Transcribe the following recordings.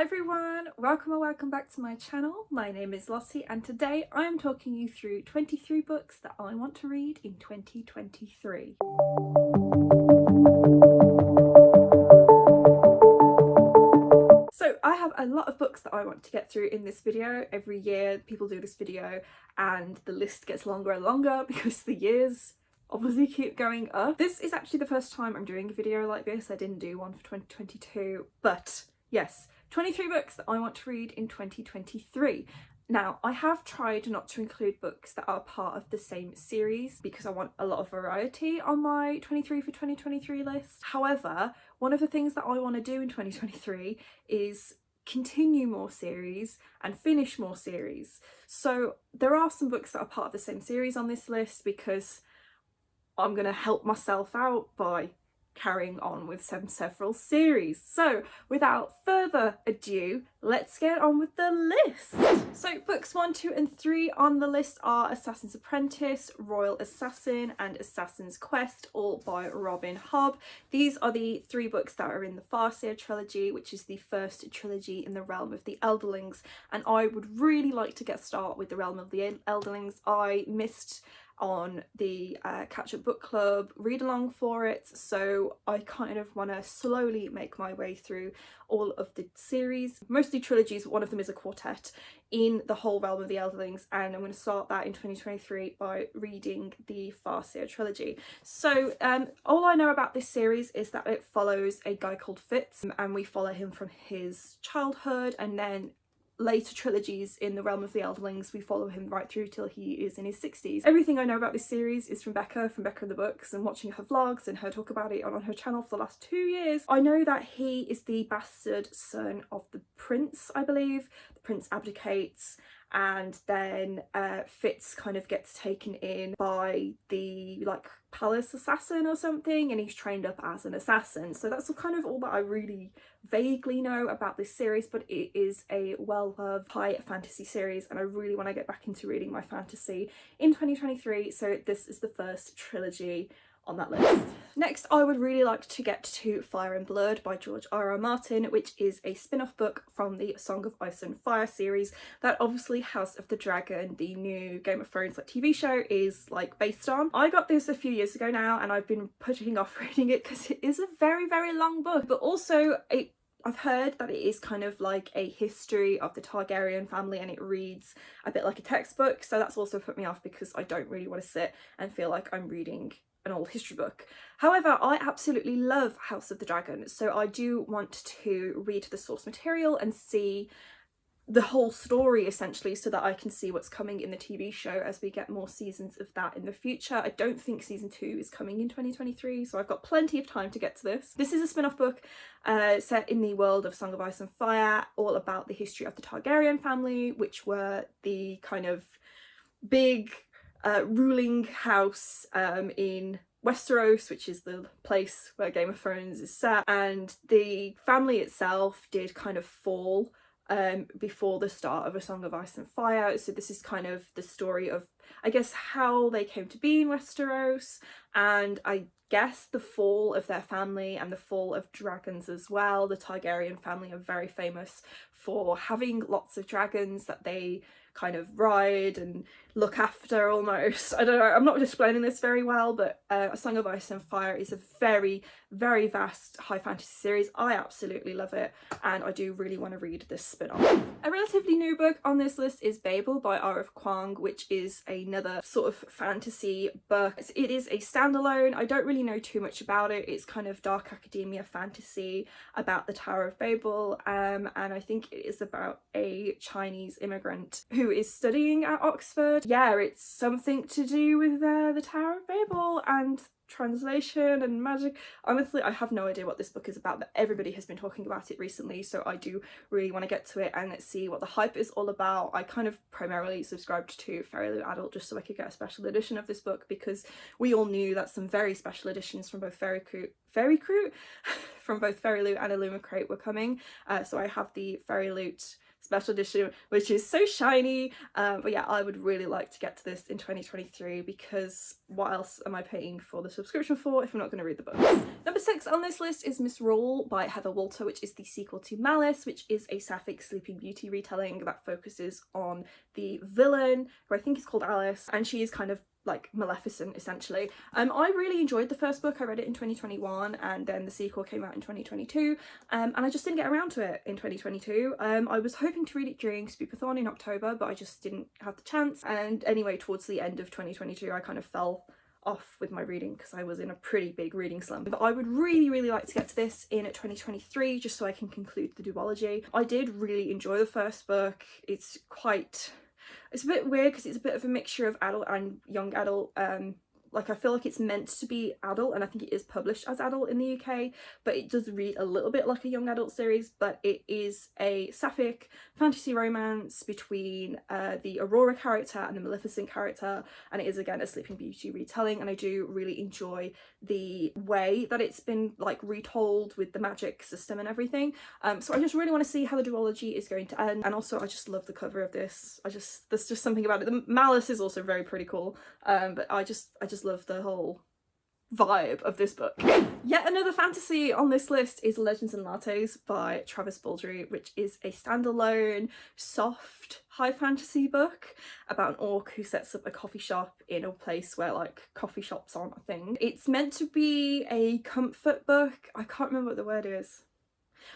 everyone, welcome or welcome back to my channel. My name is Lottie and today I am talking you through 23 books that I want to read in 2023. So I have a lot of books that I want to get through in this video. Every year people do this video and the list gets longer and longer because the years obviously keep going up. This is actually the first time I'm doing a video like this. I didn't do one for 2022, but yes, 23 books that I want to read in 2023. Now, I have tried not to include books that are part of the same series because I want a lot of variety on my 23 for 2023 list. However, one of the things that I want to do in 2023 is continue more series and finish more series. So there are some books that are part of the same series on this list because I'm going to help myself out by carrying on with several series. So without further ado, let's get on with the list. So books 1, 2 and 3 on the list are Assassin's Apprentice, Royal Assassin and Assassin's Quest, all by Robin Hobb. These are the 3 books that are in the Farseer Trilogy, which is the first trilogy in the realm of the Elderlings, and I would really like to get started with the realm of the Elderlings. I missed on the catch-up book club read along for it, so I kind of want to slowly make my way through all of the series, mostly trilogies, but one of them is a quartet in the whole realm of the Elderlings, and I'm going to start that in 2023 by reading the Farseer Trilogy. So all I know about this series is that it follows a guy called Fitz, and we follow him from his childhood, and then later trilogies in the realm of the Elderlings we follow him right through till he is in his 60s. Everything I know about this series is from Becca in the Books, and watching her vlogs and her talk about it on her channel for the last 2 years. I know that he is the bastard son of the prince, I believe. The prince abdicates and then Fitz kind of gets taken in by the palace assassin or something, and he's trained up as an assassin. So that's kind of all that I really vaguely know about this series, but it is a well-loved high fantasy series and I really want to get back into reading my fantasy in 2023, so this is the first trilogy on that list. Next, I would really like to get to Fire and Blood by George R.R. Martin, which is a spin-off book from the Song of Ice and Fire series that obviously House of the Dragon, the new Game of Thrones TV show, is based on. I got this a few years ago now and I've been putting off reading it because it is a very, very long book, but also I've heard that it is kind of like a history of the Targaryen family and it reads a bit like a textbook, so that's also put me off because I don't really want to sit and feel like I'm reading an old history book. However, I absolutely love House of the Dragon, so I do want to read the source material and see the whole story essentially, so that I can see what's coming in the TV show as we get more seasons of that in the future. I don't think season 2 is coming in 2023, so I've got plenty of time to get to this. This is a spin-off book set in the world of Song of Ice and Fire, all about the history of the Targaryen family, which were the kind of big ruling house in Westeros, which is the place where Game of Thrones is set, and the family itself did kind of fall before the start of A Song of Ice and Fire. So this is kind of the story of, I guess, how they came to be in Westeros, and I guess the fall of their family and the fall of dragons as well. The Targaryen family are very famous for having lots of dragons that they kind of ride and look after almost. I don't know, I'm not explaining this very well, but A Song of Ice and Fire is a very, very vast high fantasy series. I absolutely love it and I do really want to read this spin-off. A relatively new book on this list is Babel by R.F. Kuang, which is another sort of fantasy book. It is a standalone. I don't really know too much about it. It's kind of dark academia fantasy about the Tower of Babel, and I think it is about a Chinese immigrant who is studying at Oxford. Yeah, it's something to do with the Tower of Babel and translation and magic. Honestly, I have no idea what this book is about, but everybody has been talking about it recently, so I do really want to get to it and see what the hype is all about. I kind of primarily subscribed to Fairy Loot Adult just so I could get a special edition of this book, because we all knew that some very special editions from both Fairy Loot and Illumicrate were coming, so I have the Fairy Loot special edition, which is so shiny. But yeah, I would really like to get to this in 2023, because what else am I paying for the subscription for if I'm not going to read the books? Number 6 on this list is Misrule by Heather Walter, which is the sequel to Malice, which is a sapphic Sleeping Beauty retelling that focuses on the villain, who I think is called Alice, and she is kind of like Maleficent essentially. I really enjoyed the first book. I read it in 2021, and then the sequel came out in 2022, and I just didn't get around to it in 2022. I was hoping to read it during Spookathon in October, but I just didn't have the chance, and anyway, towards the end of 2022 I kind of fell off with my reading because I was in a pretty big reading slump. But I would really like to get to this in 2023, just so I can conclude the duology. I did really enjoy the first book. It's a bit weird because it's a bit of a mixture of adult and young adult. Like, I feel like it's meant to be adult, and I think it is published as adult in the UK, but it does read a little bit like a young adult series. But it is a sapphic fantasy romance between the Aurora character and the Maleficent character, and it is again a Sleeping Beauty retelling, and I do really enjoy the way that it's been like retold with the magic system and everything. So I just really want to see how the duology is going to end, and also I just love the cover of this. There's just something about it. The Malice is also very pretty cool, but I just love the whole vibe of this book. Yet another fantasy on this list is Legends and Lattes by Travis Baldry, which is a standalone soft high fantasy book about an orc who sets up a coffee shop in a place where like coffee shops aren't a thing. It's meant to be a comfort book. I can't remember what the word is.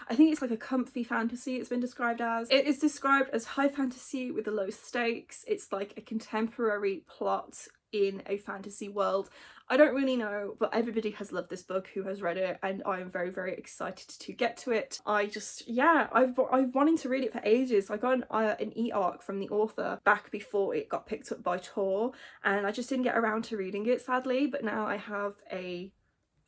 I think it's like a comfy fantasy it's been described as. It is described as high fantasy with the low stakes. It's like a contemporary plot in a fantasy world. I don't really know, but everybody has loved this book who has read it, and I am very excited to get to it. I've wanted to read it for ages. I got an e-arc from the author back before it got picked up by Tor, and I just didn't get around to reading it, sadly, but now I have a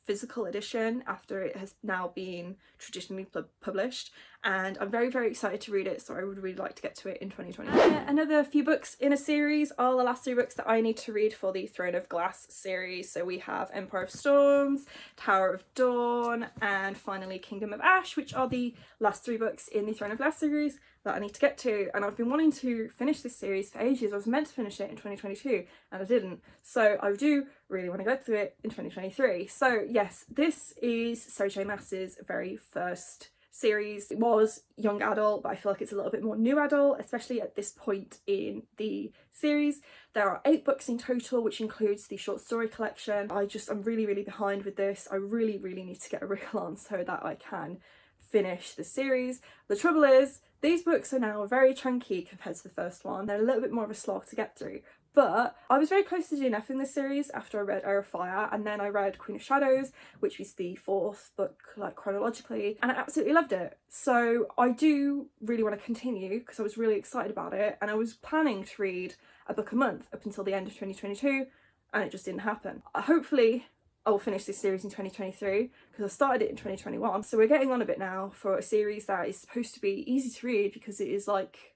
physical edition after it has now been traditionally published, and I'm very excited to read it, so I would really like to get to it in 2020. Another few books in a series are the last 3 books that I need to read for the Throne of Glass series. So we have Empire of Storms, Tower of Dawn, and finally Kingdom of Ash, which are the last 3 books in the Throne of Glass series that I need to get to, and I've been wanting to finish this series for ages. I was meant to finish it in 2022 and I didn't, so I do really want to get to it in 2023. So yes, this is Sarah J Maas's very first series. It was young adult, but I feel like it's a little bit more new adult, especially at this point in the series. There are 8 books in total, which includes the short story collection. I'm really behind with this. I really need to get a reel on so that I can finish the series. The trouble is, these books are now very chunky compared to the first one. They're a little bit more of a slog to get through. But I was very close to DNF in this series after I read Heir of Fire, and then I read Queen of Shadows, which was the 4th book like chronologically, and I absolutely loved it. So I do really want to continue because I was really excited about it, and I was planning to read a book a month up until the end of 2022, and it just didn't happen. Hopefully I will finish this series in 2023 because I started it in 2021. So we're getting on a bit now for a series that is supposed to be easy to read because it is like,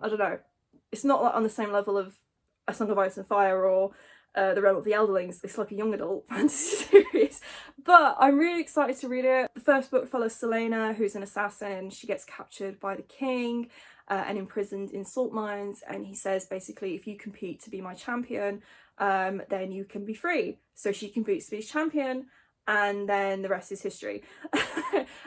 I don't know, it's not like on the same level of A Song of Ice and Fire or The Realm of the Elderlings. It's like a young adult fantasy series, but I'm really excited to read it. The first book follows Selena, who's an assassin. She gets captured by the king and imprisoned in salt mines, and he says basically, if you compete to be my champion, then you can be free. So she competes to be his champion, and then the rest is history.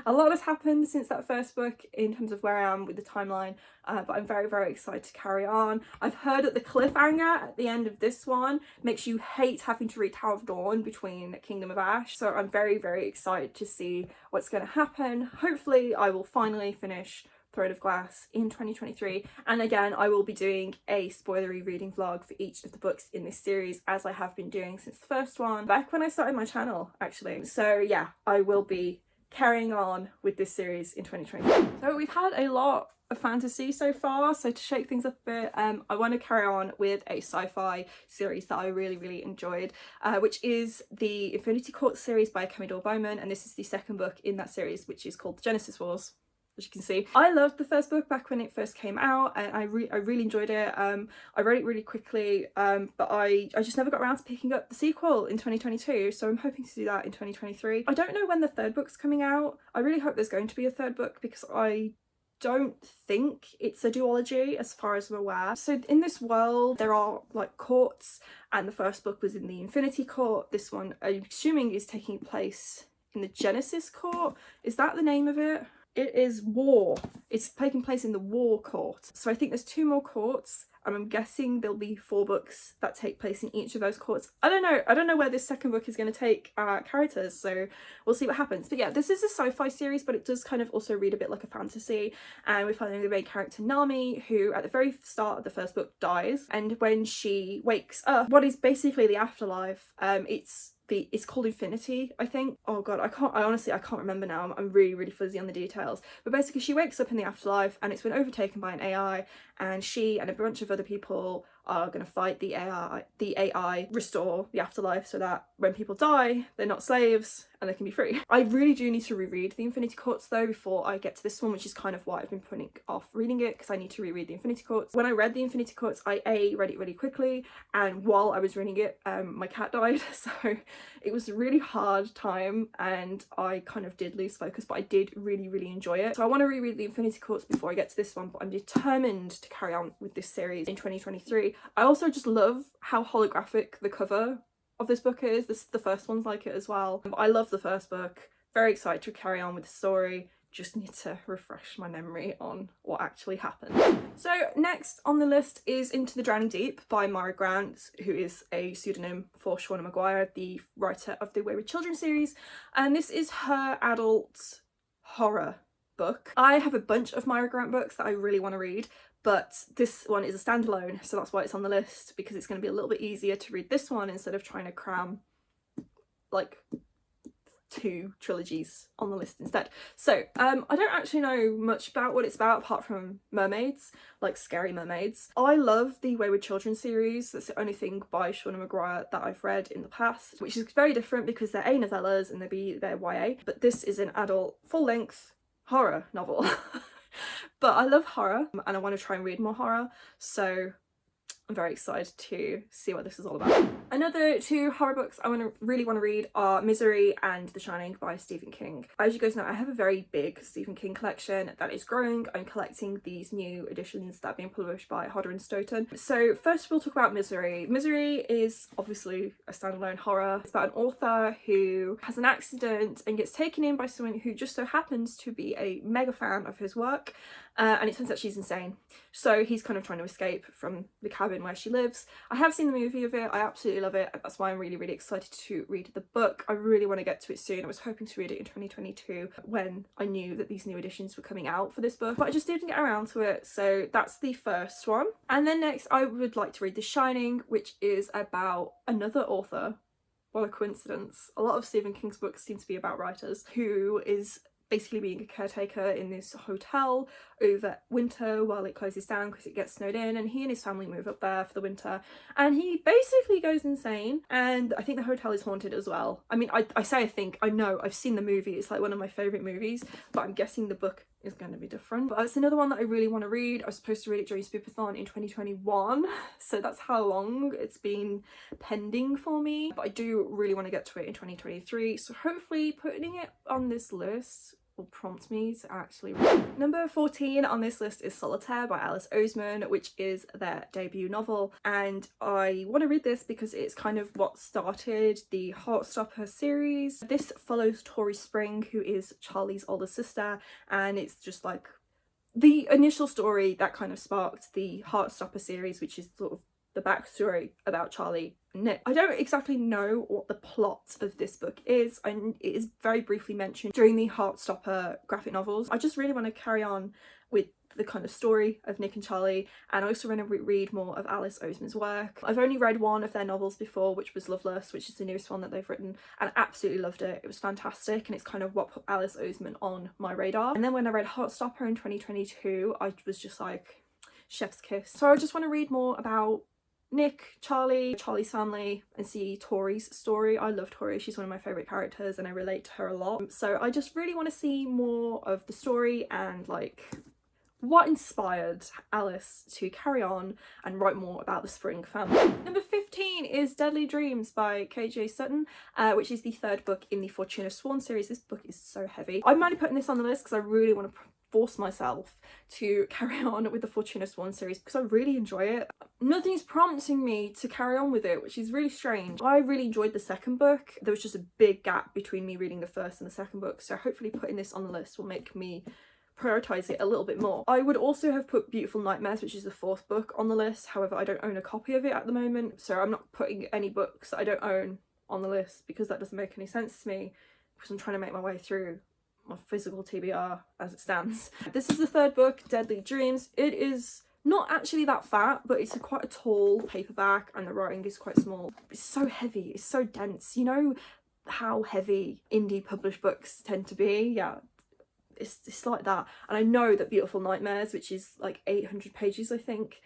A lot has happened since that first book in terms of where I am with the timeline, but I'm very excited to carry on. I've heard that the cliffhanger at the end of this one makes you hate having to read Tower of Dawn between Kingdom of Ash, so I'm very excited to see what's going to happen. Hopefully I will finally finish Throne of Glass in 2023, and again I will be doing a spoilery reading vlog for each of the books in this series, as I have been doing since the first one, back when I started my channel actually. So yeah, I will be carrying on with this series in 2023. So we've had a lot of fantasy so far, so to shake things up a bit, I want to carry on with a sci-fi series that I really enjoyed, which is the Infinity Court series by Kemi Bowman, and this is the 2nd book in that series, which is called The Genesis Wars. As you can see, I loved the first book back when it first came out, and I really enjoyed it. I read it really quickly, but I just never got around to picking up the sequel in 2022, so I'm hoping to do that in 2023. I don't know when the 3rd book's coming out. I really hope there's going to be a 3rd book because I don't think it's a duology as far as I'm aware. So in this world there are like courts, and the first book was in the Infinity Court. This one, I'm assuming, is taking place in the Genesis Court. Is that the name of it? It is War. It's taking place in the War Court. So I think there's 2 more courts, and I'm guessing there'll be 4 books that take place in each of those courts. I don't know where this second book is going to take our characters, so we'll see what happens. But yeah, this is a sci-fi series, but it does kind of also read a bit like a fantasy, and we're following the main character Nami, who at the very start of the first book dies, and when she wakes up, what is basically the afterlife, it's called Infinity, I think. Oh god, I honestly can't remember now. I'm really fuzzy on the details. But basically she wakes up in the afterlife and it's been overtaken by an AI, and she and a bunch of other people are going to fight the AI, restore the afterlife so that when people die, they're not slaves and they can be free. I really do need to reread the Infinity Courts though before I get to this one, which is kind of why I've been putting off reading it, because I need to reread the Infinity Courts. When I read the Infinity Courts, I read it really quickly, and while I was reading it, my cat died, so it was a really hard time and I kind of did lose focus, but I did really enjoy it. So I want to reread the Infinity Courts before I get to this one, but I'm determined to carry on with this series in 2023. I also just love how holographic the cover of this book is. The first one's like it as well. I love the first book. Very excited to carry on with the story. Just need to refresh my memory on what actually happened. So next on the list is Into the Drowning Deep by Mara Grant, who is a pseudonym for Shauna Maguire, the writer of the Wayward Children series, and this is her adult horror book. I have a bunch of Mara Grant books that I really want to read, but this one is a standalone, so that's why it's on the list, because it's going to be a little bit easier to read this one instead of trying to cram like 2 trilogies on the list instead. So I don't actually know much about what it's about apart from mermaids, like scary mermaids. I love the Wayward Children series. That's the only thing by Shauna Maguire that I've read in the past, which is very different because they're A novellas and they're YA, but this is an adult full-length horror novel. But I love horror and I want to try and read more horror, so I'm very excited to see what this is all about. Another 2 horror books I really want to read are Misery and The Shining by Stephen King. As you guys know, I have a very big Stephen King collection that is growing. I'm collecting these new editions that are being published by Hodder and Stoughton. So first we'll talk about Misery. Misery is obviously a standalone horror. It's about an author who has an accident and gets taken in by someone who just so happens to be a mega fan of his work. And it turns out she's insane. So he's kind of trying to escape from the cabin where she lives. I have seen the movie of it. I absolutely love it. That's why I'm really excited to read the book. I really want to get to it soon. I was hoping to read it in 2022 when I knew that these new editions were coming out for this book, but I just didn't get around to it. So that's the first one. And then next I would like to read The Shining, which is about another author. What a coincidence. A lot of Stephen King's books seem to be about writers who is basically being a caretaker in this hotel over winter while it closes down because it gets snowed in, and he and his family move up there for the winter and he basically goes insane, and I think the hotel is haunted as well. I mean, I say I think, I know, I've seen the movie, it's like one of my favourite movies, but I'm guessing the book is going to be different. But it's another one that I really want to read. I was supposed to read it during Spoopathon in 2021, so that's how long it's been pending for me, but I do really want to get to it in 2023, so hopefully putting it on this list will prompt me to actually read. Number 14 on this list is Solitaire by Alice Oseman, which is their debut novel, and I want to read this because it's kind of what started the Heartstopper series. This follows Tori Spring, who is Charlie's older sister, and it's just like the initial story that kind of sparked the Heartstopper series, which is sort of the backstory about Charlie and Nick. I don't exactly know what the plot of this book is, and it is very briefly mentioned during the Heartstopper graphic novels. I just really want to carry on with the kind of story of Nick and Charlie, and I also want to read more of Alice Oseman's work. I've only read one of their novels before, which was Loveless, which is the newest one that they've written, and I absolutely loved it. It was fantastic, and it's kind of what put Alice Oseman on my radar. And then when I read Heartstopper in 2022, I was just like, chef's kiss. So I just want to read more about Nick, Charlie's family, and see Tori's story. I love Tori, she's one of my favourite characters and I relate to her a lot. So I just really want to see more of the story and like what inspired Alice to carry on and write more about the Spring family. Number 15 is Deadly Dreams by KJ Sutton, which is the 3rd book in the Fortuna Sworn series. This book is so heavy. I'm only putting this on the list because I really want to force myself to carry on with the Fortuna Swan series because I really enjoy it. Nothing's prompting me to carry on with it, which is really strange. I really enjoyed the second book. There was just a big gap between me reading the first and the second book, so hopefully putting this on the list will make me prioritise it a little bit more. I would also have put Beautiful Nightmares, which is the fourth book, on the list. However, I don't own a copy of it at the moment, so I'm not putting any books that I don't own on the list because that doesn't make any sense to me, because I'm trying to make my way through my physical TBR as it stands. This is the third book, Deadly Dreams. It is not actually that fat, but it's quite a tall paperback and the writing is quite small. It's so heavy, it's so dense. You know how heavy indie published books tend to be? Yeah, it's like that. And I know that Beautiful Nightmares, which is like 800 pages I think,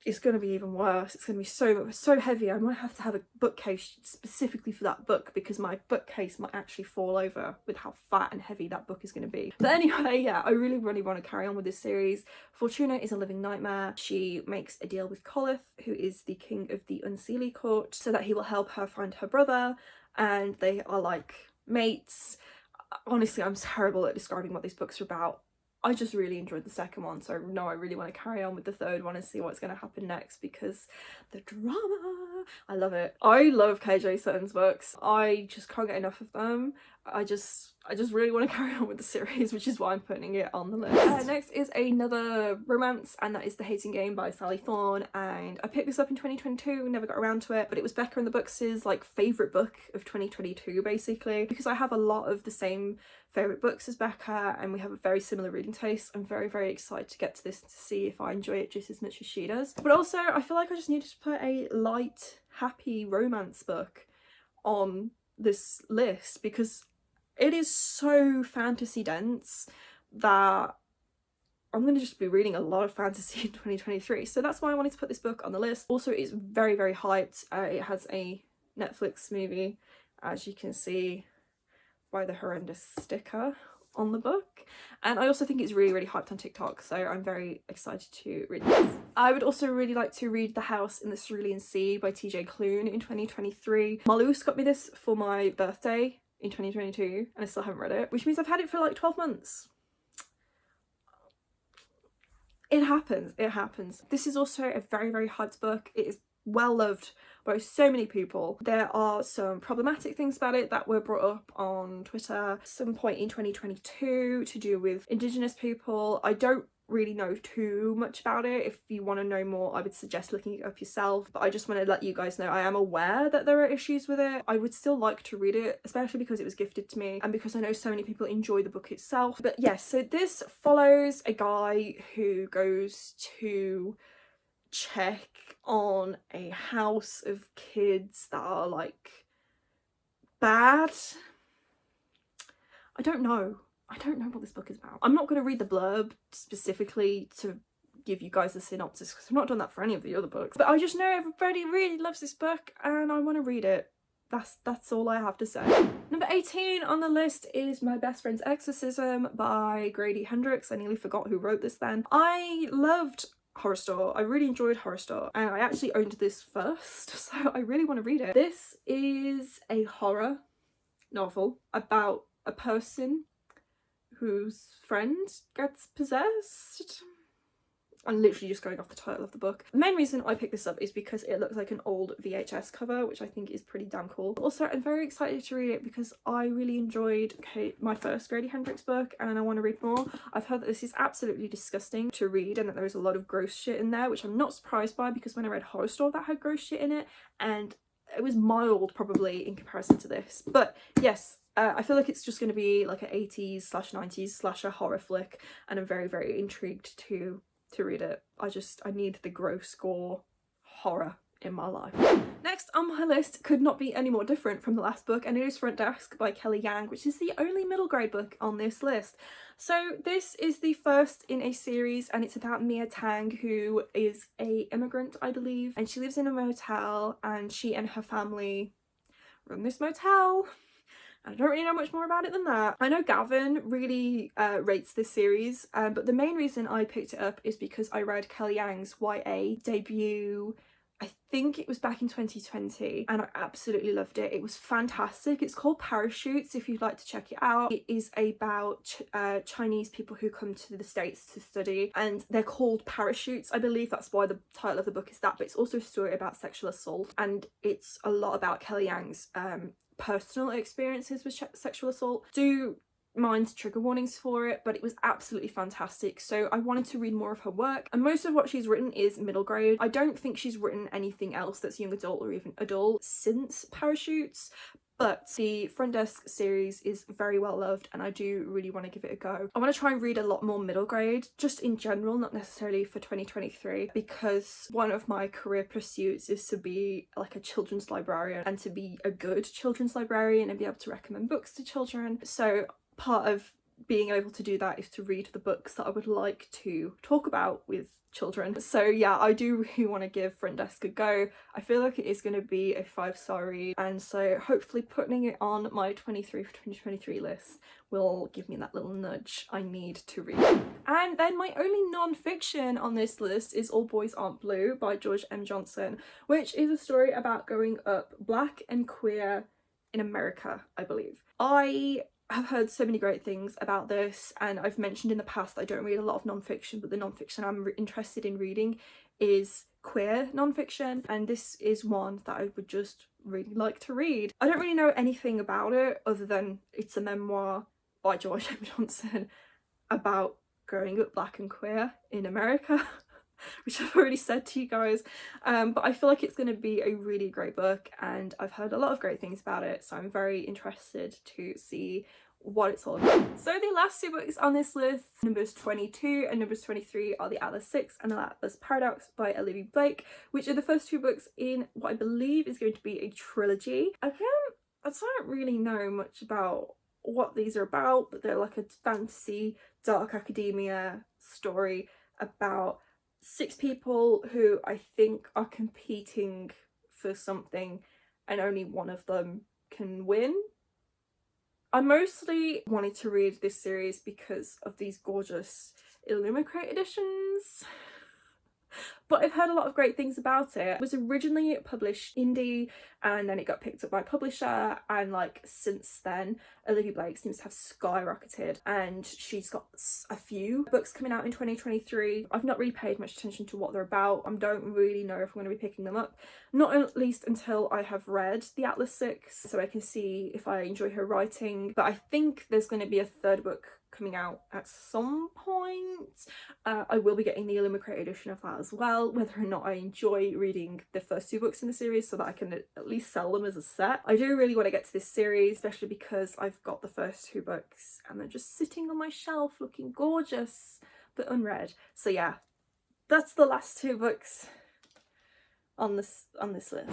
it's going to be even worse. It's going to be so heavy. I might have to have a bookcase specifically for that book because my bookcase might actually fall over with how fat and heavy that book is going to be. But anyway, yeah, I really want to carry on with this series. Fortuna is a living nightmare. She makes a deal with Coleth, who is the king of the Unseelie court, so that he will help her find her brother, and they are like mates. Honestly, I'm terrible at describing what these books are about. I just really enjoyed the second one, so no, I really want to carry on with the third one and see what's going to happen next because the drama, I love it. I love KJ Sutton's books. I just can't get enough of them. I just really want to carry on with the series, which is why I'm putting it on the list. Next is another romance, and that is The Hating Game by Sally Thorne, and I picked this up in 2022, never got around to it, but it was Becca and the Books' like favourite book of 2022 basically, because I have a lot of the same favourite books as Becca and we have a very similar reading taste. I'm very excited to get to this to see if I enjoy it just as much as she does. But also I feel like I just needed to put a light, happy romance book on this list because it is so fantasy dense that I'm going to just be reading a lot of fantasy in 2023. So that's why I wanted to put this book on the list. Also, it's very hyped. It has a Netflix movie, as you can see by the horrendous sticker on the book, and I also think it's really hyped on TikTok, so I'm very excited to read this. I would also really like to read The House in the Cerulean Sea by TJ Klune in 2023. Marloes got me this for my birthday in 2022 and I still haven't read it, which means I've had it for like 12 months. It happens. This is also a very hyped book. It is well loved by so many people. There are some problematic things about it that were brought up on Twitter at some point in 2022 to do with Indigenous people. I don't really know too much about it. If you want to know more, I would suggest looking it up yourself, but I just want to let you guys know I am aware that there are issues with it. I would still like to read it, especially because it was gifted to me and because I know so many people enjoy the book itself. But yes, so this follows a guy who goes to check on a house of kids that are like bad. I don't know what this book is about. I'm not going to read the blurb specifically to give you guys a synopsis because I've not done that for any of the other books, but I just know everybody really loves this book and I want to read it. That's all I have to say. Number 18 on the list is My Best Friend's Exorcism by Grady Hendrix. I nearly forgot who wrote this then. I loved Horror Store. I really enjoyed Horror Store and I actually owned this first, so I really want to read it. This is a horror novel about a person whose friend gets possessed. I'm literally just going off the title of the book. The main reason I picked this up is because it looks like an old VHS cover, which I think is pretty damn cool. Also, I'm very excited to read it because I really enjoyed my first Grady Hendrix book and I want to read more. I've heard that this is absolutely disgusting to read and that there is a lot of gross shit in there, which I'm not surprised by because when I read Horror Store that had gross shit in it and it was mild probably in comparison to this. But yes, I feel like it's just going to be like an 80s/90s slasher horror flick and I'm very intrigued to read it. I need the gross gore horror in my life. Next on my list could not be any more different from the last book, and it is Front Desk by Kelly Yang, which is the only middle grade book on this list. So this is the first in a series and it's about Mia Tang, who is a immigrant, I believe, and she lives in a motel and she and her family run this motel. I don't really know much more about it than that. I know Gavin really rates this series, but the main reason I picked it up is because I read Kelly Yang's YA debut, I think it was back in 2020 and I absolutely loved it. It was fantastic. It's called Parachutes if you'd like to check it out. It is about Chinese people who come to the States to study, and they're called parachutes. I believe that's why the title of the book is that, but it's also a story about sexual assault, and it's a lot about Kelly Yang's personal experiences with sexual assault. Do mind trigger warnings for it, but it was absolutely fantastic. So I wanted to read more of her work, and most of what she's written is middle grade. I don't think she's written anything else that's young adult or even adult since Parachutes, but the Front Desk series is very well loved and I do really want to give it a go. I want to try and read a lot more middle grade, just in general, not necessarily for 2023, because one of my career pursuits is to be like a children's librarian and to be a good children's librarian and be able to recommend books to children. So part of being able to do that is to read the books that I would like to talk about with children. So yeah, I do really want to give Front Desk a go. I feel like it is going to be a 5-star read, and so hopefully putting it on my 23 for 2023 list will give me that little nudge I need to read. And then my only non-fiction on this list is All Boys Aren't Blue by George M. Johnson, which is a story about growing up black and queer in America, I believe. I've heard so many great things about this, and I've mentioned in the past I don't read a lot of non-fiction, but the non-fiction I'm interested in reading is queer non-fiction, and this is one that I would just really like to read. I don't really know anything about it other than it's a memoir by George M. Johnson about growing up black and queer in America, which I've already said to you guys, but I feel like it's going to be a really great book and I've heard a lot of great things about it, so I'm very interested to see what it's all about. So the last two books on this list, numbers 22 and numbers 23, are The Atlas 6 and The Atlas Paradox by Olivia Blake, which are the first two books in what I believe is going to be a trilogy. I don't really know much about what these are about, but they're like a fantasy dark academia story about 6 people who I think are competing for something and only one of them can win. I mostly wanted to read this series because of these gorgeous Illumicrate editions, but I've heard a lot of great things about it. It was originally published indie and then it got picked up by a publisher, and like since then Olivia Blake seems to have skyrocketed and she's got a few books coming out in 2023. I've not really paid much attention to what they're about. I don't really know if I'm going to be picking them up, not at least until I have read The Atlas 6 so I can see if I enjoy her writing. But I think there's going to be a third book coming out at some point. I will be getting the Illumicrate edition of that as well, whether or not I enjoy reading the first 2 books in the series so that I can at least sell them as a set. I do really want to get to this series, especially because I've got the first 2 books and they're just sitting on my shelf looking gorgeous but unread. So yeah, that's the last 2 books on this list.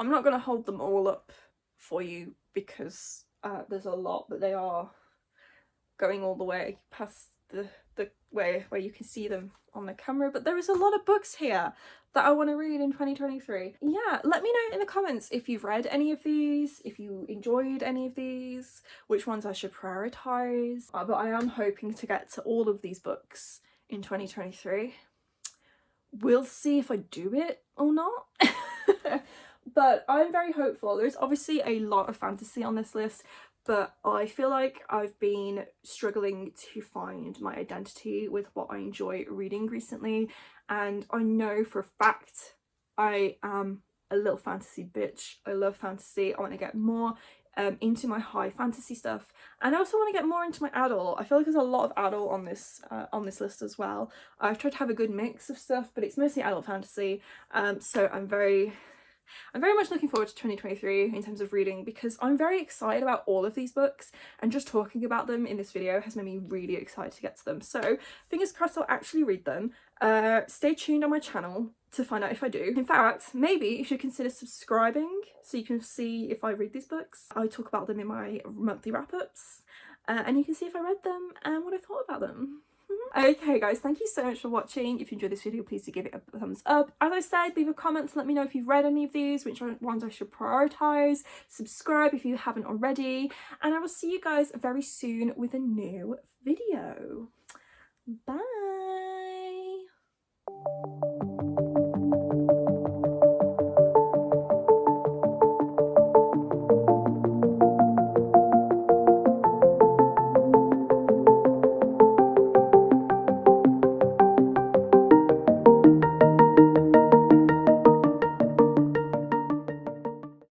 I'm not going to hold them all up for you because there's a lot, but they are going all the way past the way where you can see them on the camera, but there is a lot of books here that I want to read in 2023. Yeah, let me know in the comments if you've read any of these, if you enjoyed any of these, which ones I should prioritise. But I am hoping to get to all of these books in 2023. We'll see if I do it or not. But I'm very hopeful. There's obviously a lot of fantasy on this list, but I feel like I've been struggling to find my identity with what I enjoy reading recently, and I know for a fact I am a little fantasy bitch. I love fantasy. I want to get more into my high fantasy stuff, and I also want to get more into my adult. I feel like there's a lot of adult on this list as well. I've tried to have a good mix of stuff, but it's mostly adult fantasy, so I'm very much looking forward to 2023 in terms of reading, because I'm very excited about all of these books, and just talking about them in this video has made me really excited to get to them. So fingers crossed I'll actually read them. Stay tuned on my channel to find out if I do. In fact, maybe you should consider subscribing so you can see if I read these books. I talk about them in my monthly wrap-ups, and you can see if I read them and what I thought about them. Okay guys, thank you so much for watching. If you enjoyed this video, please do give it a thumbs up. As I said, leave a comment to let me know if you've read any of these, which ones I should prioritise. Subscribe if you haven't already, and I will see you guys very soon with a new video. Bye!